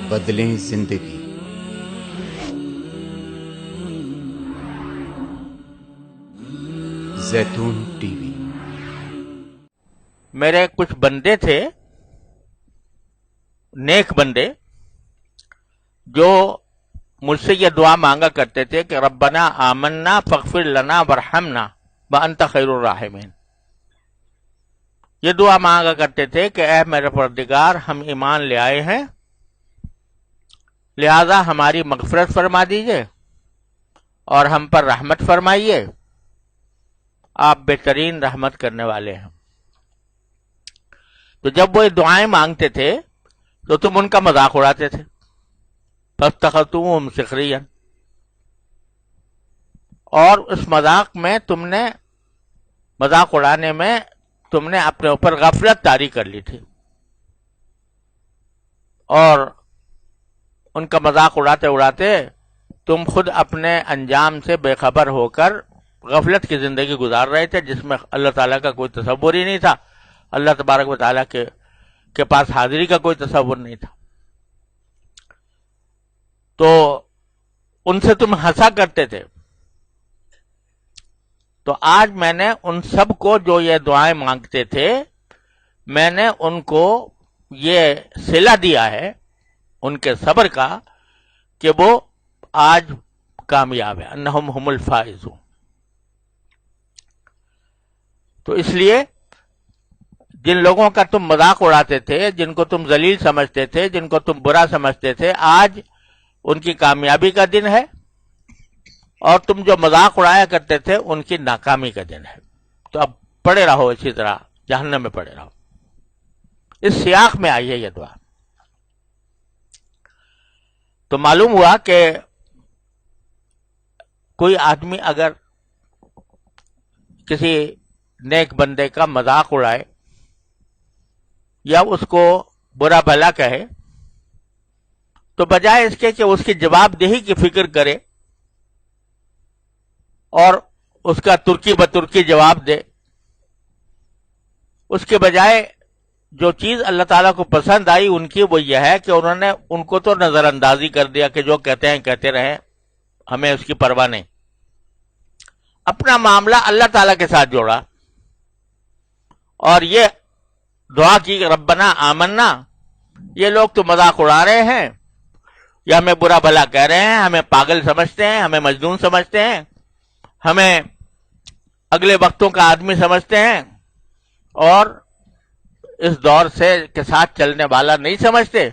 بدلیں زندگی۔ زیتون ٹی وی۔ میرے کچھ بندے تھے، نیک بندے، جو مجھ سے یہ دعا مانگا کرتے تھے کہ ربنا آمنا فاغفر لنا وارحمنا وانت خیر الراحمین۔ یہ دعا مانگا کرتے تھے کہ اے میرے پروردگار، ہم ایمان لے آئے ہیں، لہذا ہماری مغفرت فرما دیجئے اور ہم پر رحمت فرمائیے، آپ بہترین رحمت کرنے والے ہیں۔ تو جب وہ دعائیں مانگتے تھے تو تم ان کا مذاق اڑاتے تھے، فاتخذتموہم سخریا، اور اس مذاق میں مذاق اڑانے میں تم نے اپنے اوپر غفلت طاری کر لی تھی، اور ان کا مذاق اڑاتے اڑاتے تم خود اپنے انجام سے بے خبر ہو کر غفلت کی زندگی گزار رہے تھے، جس میں اللہ تعالیٰ کا کوئی تصور ہی نہیں تھا، اللہ تبارک و تعالیٰ کے پاس حاضری کا کوئی تصور نہیں تھا۔ تو ان سے تم ہنسا کرتے تھے۔ تو آج میں نے ان سب کو جو یہ دعائیں مانگتے تھے، میں نے ان کو یہ صلہ دیا ہے ان کے صبر کا کہ وہ آج کامیاب ہے، انہم ہم الفائزون۔ تو اس لیے جن لوگوں کا تم مذاق اڑاتے تھے، جن کو تم ذلیل سمجھتے تھے، جن کو تم برا سمجھتے تھے، آج ان کی کامیابی کا دن ہے، اور تم جو مذاق اڑایا کرتے تھے ان کی ناکامی کا دن ہے۔ تو اب پڑے رہو اسی طرح، جہنم میں پڑے رہو۔ اس سیاق میں آئی ہے یہ دعا۔ تو معلوم ہوا کہ کوئی آدمی اگر کسی نیک بندے کا مذاق اڑائے یا اس کو برا بھلا کہے، تو بجائے اس کے کہ اس کی جواب دہی کی فکر کرے اور اس کا ترکی بترکی جواب دے، اس کے بجائے جو چیز اللہ تعالیٰ کو پسند آئی ان کی، وہ یہ ہے کہ انہوں نے ان کو تو نظر اندازی کر دیا کہ جو کہتے ہیں کہتے رہیں، ہمیں اس کی پرواہ نہیں۔ اپنا معاملہ اللہ تعالیٰ کے ساتھ جوڑا اور یہ دعا کی کہ ربنا آمنا، یہ لوگ تو مذاق اڑا رہے ہیں، یا ہمیں برا بھلا کہہ رہے ہیں، ہمیں پاگل سمجھتے ہیں، ہمیں مجنون سمجھتے ہیں، ہمیں اگلے وقتوں کا آدمی سمجھتے ہیں، اور اس دور سے کے ساتھ چلنے والا نہیں سمجھتے،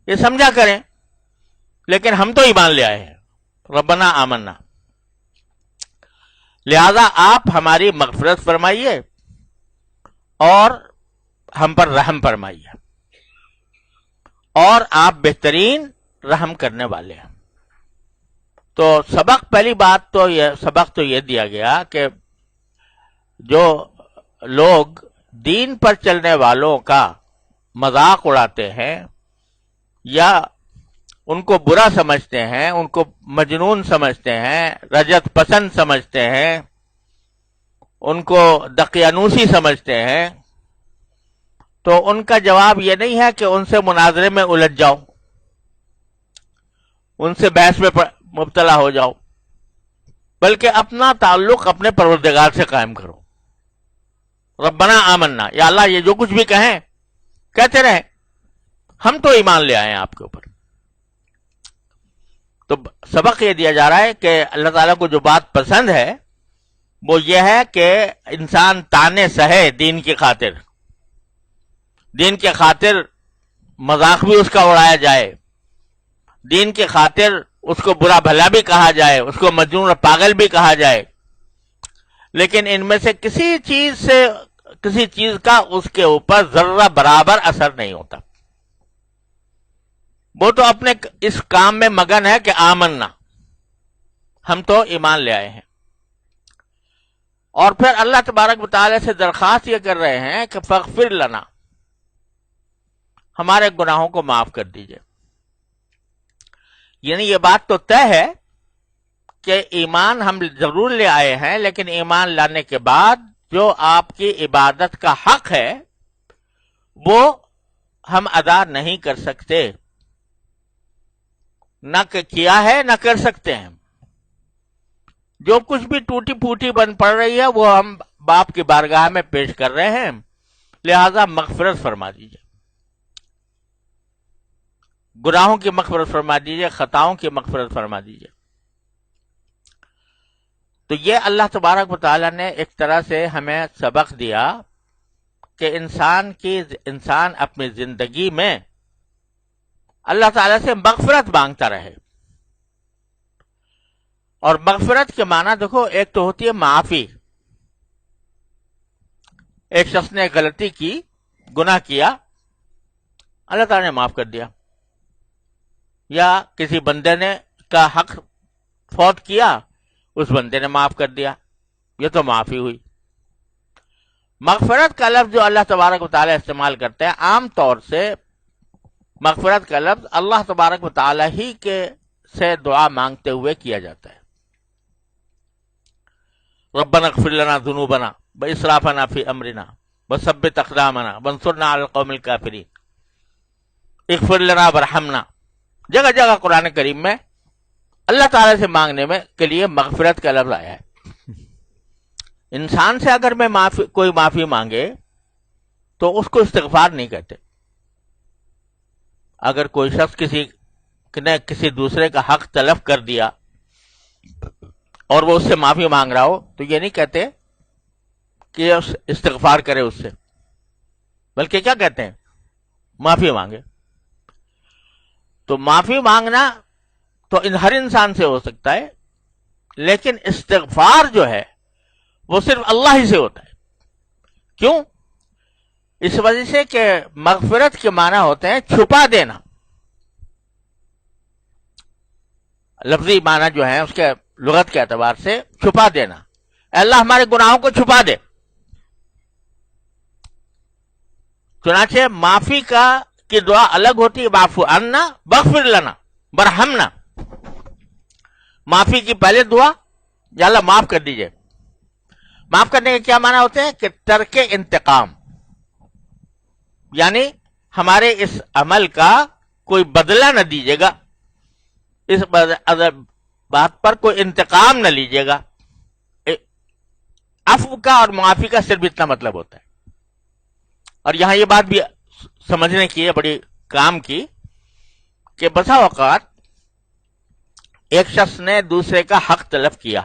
یہ سمجھا کریں، لیکن ہم تو ایمان لے آئے ہیں، ربنا آمنا، لہذا آپ ہماری مغفرت فرمائیے اور ہم پر رحم فرمائیے، اور آپ بہترین رحم کرنے والے ہیں۔ تو پہلی بات تو یہ دیا گیا کہ جو لوگ دین پر چلنے والوں کا مذاق اڑاتے ہیں یا ان کو برا سمجھتے ہیں، ان کو مجنون سمجھتے ہیں، رجت پسند سمجھتے ہیں، ان کو دقیانوسی سمجھتے ہیں، تو ان کا جواب یہ نہیں ہے کہ ان سے مناظرے میں الجھ جاؤ، ان سے بحث میں مبتلا ہو جاؤ، بلکہ اپنا تعلق اپنے پروردگار سے قائم کرو۔ ربنا آمنا، یا اللہ یہ جو کچھ بھی کہیں کہتے رہیں، ہم تو ایمان لے آئے ہیں آپ کے اوپر۔ تو سبق یہ دیا جا رہا ہے کہ اللہ تعالیٰ کو جو بات پسند ہے وہ یہ ہے کہ انسان تانے سہے دین کی خاطر، دین کے خاطر مذاق بھی اس کا اڑایا جائے، دین کے خاطر اس کو برا بھلا بھی کہا جائے، اس کو مجنون اور پاگل بھی کہا جائے، لیکن ان میں سے کسی چیز کا اس کے اوپر ذرہ برابر اثر نہیں ہوتا۔ وہ تو اپنے اس کام میں مگن ہے کہ آمنا، ہم تو ایمان لے آئے ہیں، اور پھر اللہ تبارک و تعالی سے درخواست یہ کر رہے ہیں کہ فاغفر لنا، ہمارے گناہوں کو معاف کر دیجئے۔ یعنی یہ بات تو طے ہے کہ ایمان ہم ضرور لے آئے ہیں، لیکن ایمان لانے کے بعد جو آپ کی عبادت کا حق ہے وہ ہم ادا نہیں کر سکتے، نہ کیا ہے نہ کر سکتے ہیں. جو کچھ بھی ٹوٹی پھوٹی بن پڑ رہی ہے وہ ہم باپ کی بارگاہ میں پیش کر رہے ہیں، لہذا مغفرت فرما دیجیے، گناہوں کی مغفرت فرما دیجیے، خطاؤں کی مغفرت فرما دیجیے. تو یہ اللہ تبارک و تعالیٰ نے ایک طرح سے ہمیں سبق دیا کہ انسان اپنی زندگی میں اللہ تعالیٰ سے مغفرت مانگتا رہے. اور مغفرت کے معنی دیکھو، ایک تو ہوتی ہے معافی. ایک شخص نے غلطی کی، گناہ کیا، اللہ تعالیٰ نے معاف کر دیا. یا کسی بندے نے کا حق فوت کیا، اس بندے نے معاف کر دیا، یہ تو معافی ہوئی. مغفرت کا لفظ جو اللہ تبارک و تعالیٰ استعمال کرتے ہیں، عام طور سے مغفرت کا لفظ اللہ تبارک و تعالیٰ ہی کے سے دعا مانگتے ہوئے کیا جاتا ہے. ربنا اغفر لنا ذنوبنا واسرافنا فی امرنا وثبت اقدامنا وانصرنا علی القوم الکافرین. اغفر لنا ورحمنا، جگہ جگہ قرآن کریم میں اللہ تعالیٰ سے مانگنے میں کے لیے مغفرت کا لفظ آیا ہے. انسان سے اگر میں کوئی معافی مانگے تو اس کو استغفار نہیں کہتے. اگر کوئی شخص نے کسی دوسرے کا حق تلف کر دیا اور وہ اس سے معافی مانگ رہا ہو تو یہ نہیں کہتے کہ استغفار کرے اس سے، بلکہ کیا کہتے ہیں؟ معافی مانگے. تو معافی مانگنا تو ہر انسان سے ہو سکتا ہے، لیکن استغفار جو ہے وہ صرف اللہ ہی سے ہوتا ہے. کیوں؟ اس وجہ سے کہ مغفرت کے معنی ہوتے ہیں چھپا دینا. لفظی معنی جو ہے اس کے لغت کے اعتبار سے چھپا دینا. اے اللہ ہمارے گناہوں کو چھپا دے. چنانچہ معافی کی دعا الگ ہوتی ہے، واعف عنا واغفر لنا ورحمنا. معافی کی پہلے دعا، یا اللہ معاف کر دیجئے. معاف کرنے کے کیا معنی ہوتے ہیں؟ کہ ترک انتقام، یعنی ہمارے اس عمل کا کوئی بدلہ نہ دیجیے گا، اس بات پر کوئی انتقام نہ لیجیے گا. عفو کا اور معافی کا صرف اتنا مطلب ہوتا ہے. اور یہاں یہ بات بھی سمجھنے کی ہے بڑی کام کی کہ بسا اوقات ایک شخص نے دوسرے کا حق تلف کیا،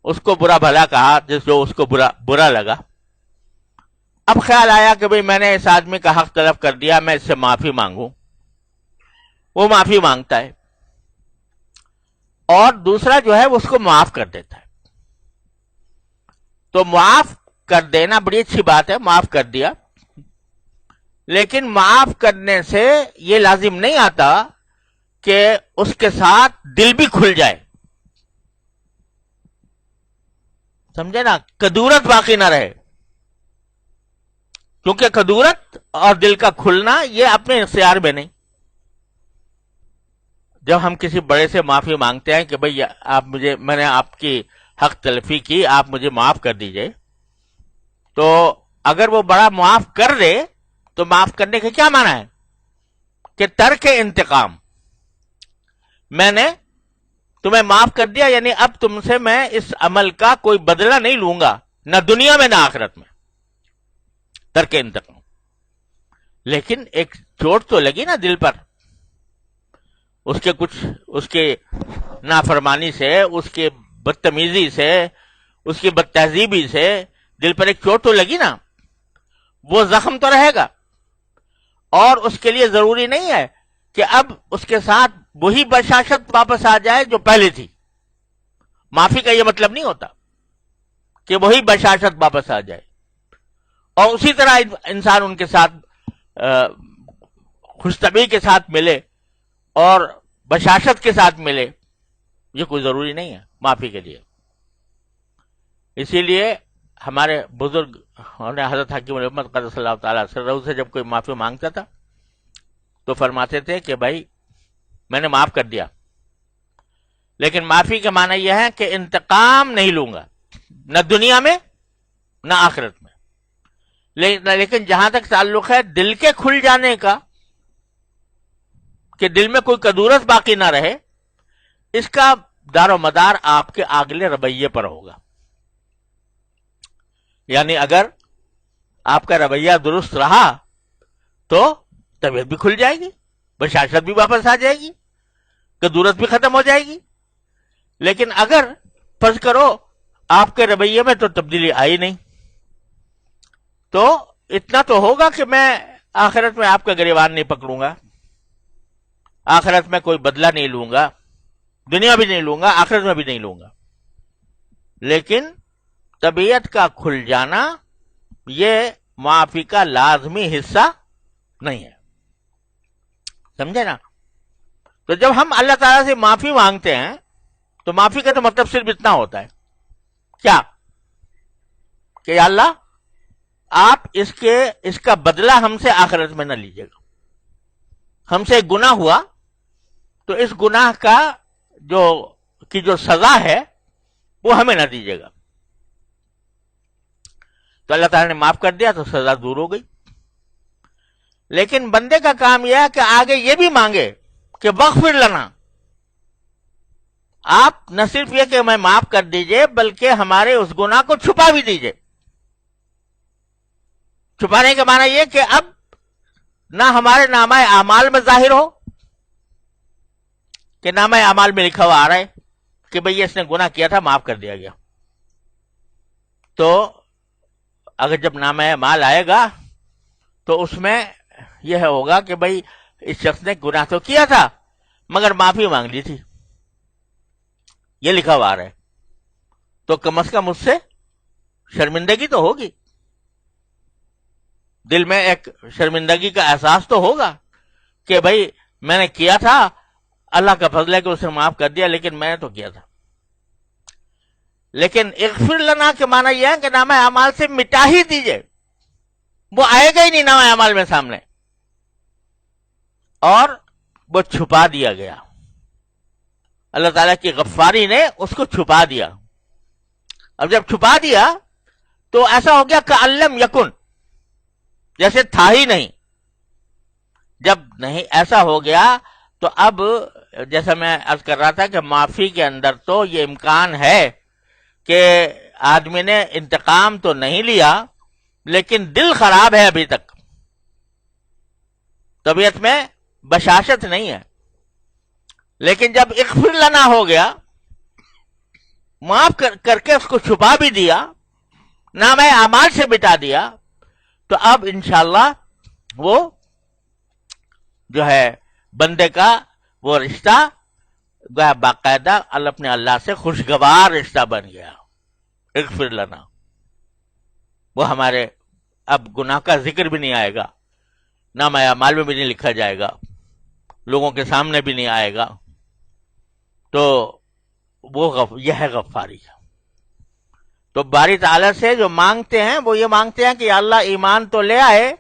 اس کو برا بھلا کہا جو اس کو برا لگا. اب خیال آیا کہ بھئی میں نے اس آدمی کا حق تلف کر دیا، میں اس سے معافی مانگوں. وہ معافی مانگتا ہے اور دوسرا جو ہے وہ اس کو معاف کر دیتا ہے. تو معاف کر دینا بڑی اچھی بات ہے، معاف کر دیا، لیکن معاف کرنے سے یہ لازم نہیں آتا کہ اس کے ساتھ دل بھی کھل جائے. سمجھے نا؟ کدورت باقی نہ رہے، کیونکہ کدورت اور دل کا کھلنا یہ اپنے اختیار میں نہیں. جب ہم کسی بڑے سے معافی مانگتے ہیں کہ بھئی میں نے آپ کی حق تلفی کی، آپ مجھے معاف کر دیجئے، تو اگر وہ بڑا معاف کر دے تو معاف کرنے کے کیا معنی ہے؟ کہ ترک انتقام. میں نے تمہیں معاف کر دیا، یعنی اب تم سے میں اس عمل کا کوئی بدلہ نہیں لوں گا، نہ دنیا میں نہ آخرت میں. ترک انتقام. لیکن ایک چوٹ تو لگی نا دل پر، اس کے نافرمانی سے، اس کے بدتمیزی سے، اس کی بد تہذیبی سے دل پر ایک چوٹ تو لگی نا. وہ زخم تو رہے گا، اور اس کے لیے ضروری نہیں ہے کہ اب اس کے ساتھ وہی بشاشت واپس آ جائے جو پہلے تھی. معافی کا یہ مطلب نہیں ہوتا کہ وہی بشاشت واپس آ جائے اور اسی طرح انسان ان کے ساتھ خوش طبعی کے ساتھ ملے اور بشاشت کے ساتھ ملے. یہ کوئی ضروری نہیں ہے معافی کے لیے. اسی لیے ہمارے بزرگ حضرت حکیم الامت قدس اللہ تعالیٰ سرہ سے جب کوئی معافی مانگتا تھا تو فرماتے تھے کہ بھائی میں نے معاف کر دیا، لیکن معافی کا معنی یہ ہے کہ انتقام نہیں لوں گا، نہ دنیا میں نہ آخرت میں. لیکن جہاں تک تعلق ہے دل کے کھل جانے کا کہ دل میں کوئی کدورت باقی نہ رہے، اس کا دار و مدار آپ کے اگلے رویے پر ہوگا. یعنی اگر آپ کا رویہ درست رہا تو طبیعت بھی کھل جائے گی، بشاشت بھی واپس آ جائے گی، کدورت بھی ختم ہو جائے گی. لیکن اگر فرض کرو آپ کے رویے میں تو تبدیلی آئی نہیں، تو اتنا تو ہوگا کہ میں آخرت میں آپ کا گریبان نہیں پکڑوں گا، آخرت میں کوئی بدلہ نہیں لوں گا، دنیا بھی نہیں لوں گا، آخرت میں بھی نہیں لوں گا. لیکن طبیعت کا کھل جانا یہ معافی کا لازمی حصہ نہیں ہے. سمجھے نا؟ تو جب ہم اللہ تعالیٰ سے معافی مانگتے ہیں تو معافی کا تو مطلب صرف اتنا ہوتا ہے کیا کہ یا اللہ آپ اس کا بدلہ ہم سے آخرت میں نہ لیجیے گا. ہم سے ایک گناہ ہوا تو اس گناہ کا جو سزا ہے وہ ہمیں نہ دیجیے گا. تو اللہ تعالیٰ نے معاف کر دیا تو سزا دور ہو گئی. لیکن بندے کا کام یہ ہے کہ آگے یہ بھی مانگے کہ وغفر لنا، آپ نہ صرف یہ کہ ہمیں معاف کر دیجئے بلکہ ہمارے اس گناہ کو چھپا بھی دیجئے. چھپانے کا معنی یہ کہ اب نہ ہمارے نامہ اعمال میں ظاہر ہو کہ نامہ اعمال میں لکھا ہوا آ رہا ہے کہ بھئی اس نے گناہ کیا تھا معاف کر دیا گیا. تو اگر جب نامہ اعمال آئے گا تو اس میں یہ ہوگا کہ بھئی اس شخص نے گناہ تو کیا تھا مگر معافی مانگ لی تھی، یہ لکھا ہوا آ رہا ہے. تو کم از کم اس سے شرمندگی تو ہوگی، دل میں ایک شرمندگی کا احساس تو ہوگا کہ بھئی میں نے کیا تھا، اللہ کا فضل ہے کہ اسے معاف کر دیا، لیکن میں نے تو کیا تھا. لیکن اغفر لنا کے معنی یہ ہے کہ نامہ اعمال سے مٹا ہی دیجئے، وہ آئے گا ہی نہیں نامہ اعمال میں سامنے، اور وہ چھپا دیا گیا. اللہ تعالیٰ کی غفاری نے اس کو چھپا دیا. اب جب چھپا دیا تو ایسا ہو گیا کَأَلَّمْ یکن، جیسے تھا ہی نہیں. جب نہیں ایسا ہو گیا تو اب جیسا میں عرض کر رہا تھا کہ معافی کے اندر تو یہ امکان ہے کہ آدمی نے انتقام تو نہیں لیا لیکن دل خراب ہے، ابھی تک طبیعت میں بشاشت نہیں ہے. لیکن جب اغفر لنا ہو گیا، معاف کر کے اس کو چھپا بھی دیا، نامہ اعمال سے مٹا دیا، تو اب انشاءاللہ وہ جو ہے بندے کا وہ رشتہ گویا باقاعدہ اپنے اللہ سے خوشگوار رشتہ بن گیا. اغفر لنا، وہ ہمارے اب گناہ کا ذکر بھی نہیں آئے گا، نامہ اعمال میں بھی نہیں لکھا جائے گا، لوگوں کے سامنے بھی نہیں آئے گا. تو وہ یہ ہے غفاری. تو باری تعالیٰ سے جو مانگتے ہیں وہ یہ مانگتے ہیں کہ یا اللہ ایمان تو لے آئے،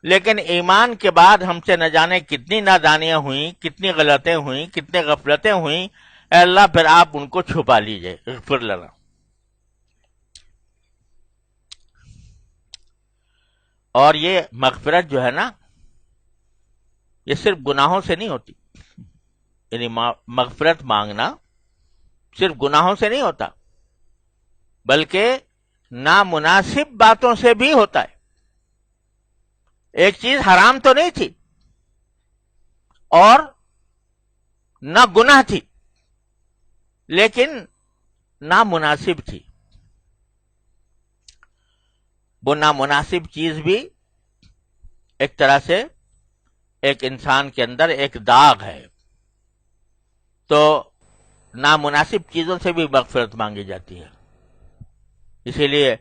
لیکن ایمان کے بعد ہم سے نہ جانے کتنی نادانیاں ہوئیں، کتنی غلطیں ہوئیں، کتنی غفلتیں ہوئیں، اے اللہ پھر آپ ان کو چھپا لیجئے. اغفر لنا. اور یہ مغفرت جو ہے نا، یہ صرف گناہوں سے نہیں ہوتی. یعنی مغفرت مانگنا صرف گناہوں سے نہیں ہوتا بلکہ نامناسب باتوں سے بھی ہوتا ہے. ایک چیز حرام تو نہیں تھی اور نہ گناہ تھی، لیکن نامناسب تھی. وہ نامناسب چیز بھی ایک طرح سے ایک انسان کے اندر ایک داغ ہے. تو نامناسب چیزوں سے بھی مغفرت مانگی جاتی ہے. اسی لیے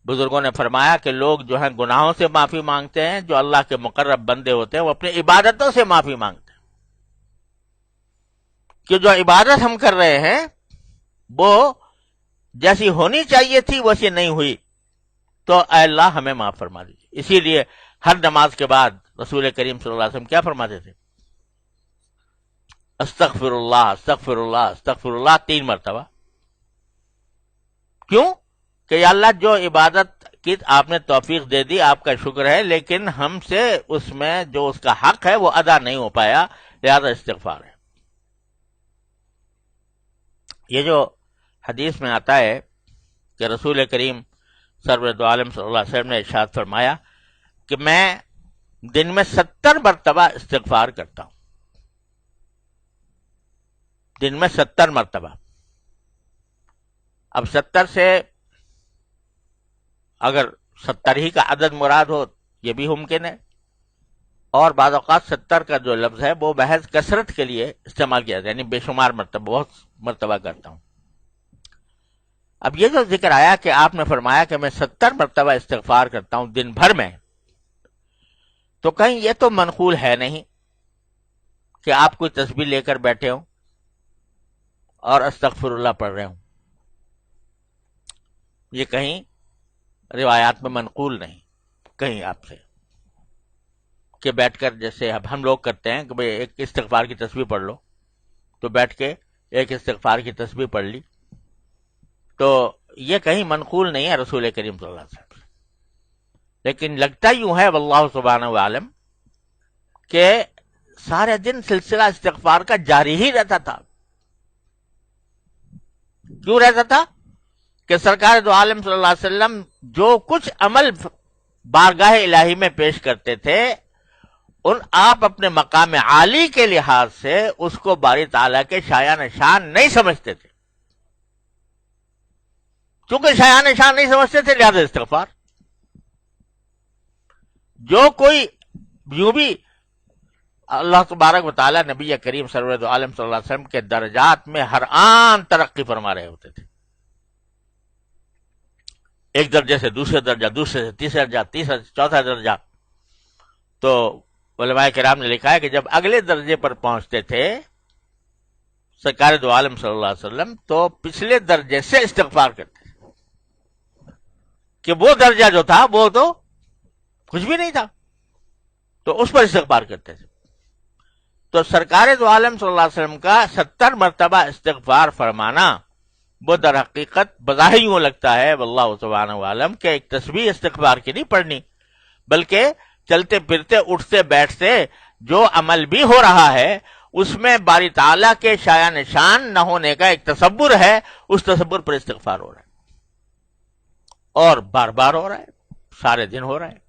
بزرگوں نے فرمایا کہ لوگ جو ہیں گناہوں سے معافی مانگتے ہیں، جو اللہ کے مقرب بندے ہوتے ہیں وہ اپنی عبادتوں سے معافی مانگتے ہیں کہ جو عبادت ہم کر رہے ہیں وہ جیسی ہونی چاہیے تھی ویسی نہیں ہوئی، تو اے اللہ ہمیں معاف فرما دیجیے. اسی لیے ہر نماز کے بعد رسول کریم صلی اللہ علیہ وسلم کیا فرماتے تھے؟ استغفر اللہ استغفر اللہ استغفر اللہ 3 مرتبہ. کیوں؟ کہ یا اللہ جو عبادت کہ آپ نے توفیق دے دی، آپ کا شکر ہے، لیکن ہم سے اس میں جو اس کا حق ہے وہ ادا نہیں ہو پایا، لہذا استغفار ہے۔ یہ جو حدیث میں آتا ہے کہ رسول کریم سرور دو عالم صلی اللہ علیہ وسلم نے ارشاد فرمایا کہ میں دن میں 70 مرتبہ استغفار کرتا ہوں، دن میں 70 مرتبہ۔ اب 70 سے اگر 70 ہی کا عدد مراد ہو یہ بھی ممکن ہے، اور بعض اوقات 70 کا جو لفظ ہے وہ محض کثرت کے لیے استعمال کیا جاتا ہے، یعنی بے شمار مرتبہ، بہت مرتبہ کرتا ہوں۔ اب یہ جو ذکر آیا کہ آپ نے فرمایا کہ میں 70 مرتبہ استغفار کرتا ہوں دن بھر میں، تو کہیں یہ تو منقول ہے نہیں کہ آپ کوئی تسبیح لے کر بیٹھے ہوں اور استغفر اللہ پڑھ رہے ہوں، یہ کہیں روایات میں منقول نہیں کہیں آپ سے کہ بیٹھ کر جیسے اب ہم لوگ کرتے ہیں کہ بھئی ایک استغفار کی تسبیح پڑھ لو، تو بیٹھ کے ایک استغفار کی تسبیح پڑھ لی، تو یہ کہیں منقول نہیں ہے رسول کریم صلی اللہ علیہ وسلم۔ لیکن لگتا یوں ہے واللہ سبحانہ وعلم کہ سارے دن سلسلہ استغفار کا جاری ہی رہتا تھا۔ کیوں رہتا تھا؟ کہ سرکار دو عالم صلی اللہ علیہ وسلم جو کچھ عمل بارگاہ الہی میں پیش کرتے تھے، آپ اپنے مقام عالی کے لحاظ سے اس کو باری تعالیٰ کے شایان شان نہیں سمجھتے تھے۔ چونکہ شایان شان نہیں سمجھتے تھے لہذا استغفار۔ جو کوئی یوں بھی اللہ تبارک و تعالیٰ نبی کریم سرور دو عالم صلی اللہ علیہ وسلم کے درجات میں ہر آن ترقی فرما رہے ہوتے تھے، ایک درجے سے دوسرے درجہ، دوسرے سے تیسرا درجہ، تیسرا سے چوتھا درجہ، تو علماء کرام نے لکھا ہے کہ جب اگلے درجے پر پہنچتے تھے سرکار دو عالم صلی اللہ علیہ وسلم تو پچھلے درجے سے استغفار کرتے تھے، کہ وہ درجہ جو تھا وہ تو کچھ بھی نہیں تھا، تو اس پر استغفار کرتے تھے۔ تو سرکار دو عالم صلی اللہ علیہ وسلم کا 70 مرتبہ استغفار فرمانا وہ در حقیقت بظاہر یوں لگتا ہے واللہ سبحانہ وعلم کہ ایک تسبیح استغفار کی نہیں پڑھنی، بلکہ چلتے پھرتے اٹھتے بیٹھتے جو عمل بھی ہو رہا ہے اس میں باری تعالیٰ کے شایان شان نہ ہونے کا ایک تصور ہے، اس تصور پر استغفار ہو رہا ہے، اور بار بار ہو رہا ہے، سارے دن ہو رہا ہے۔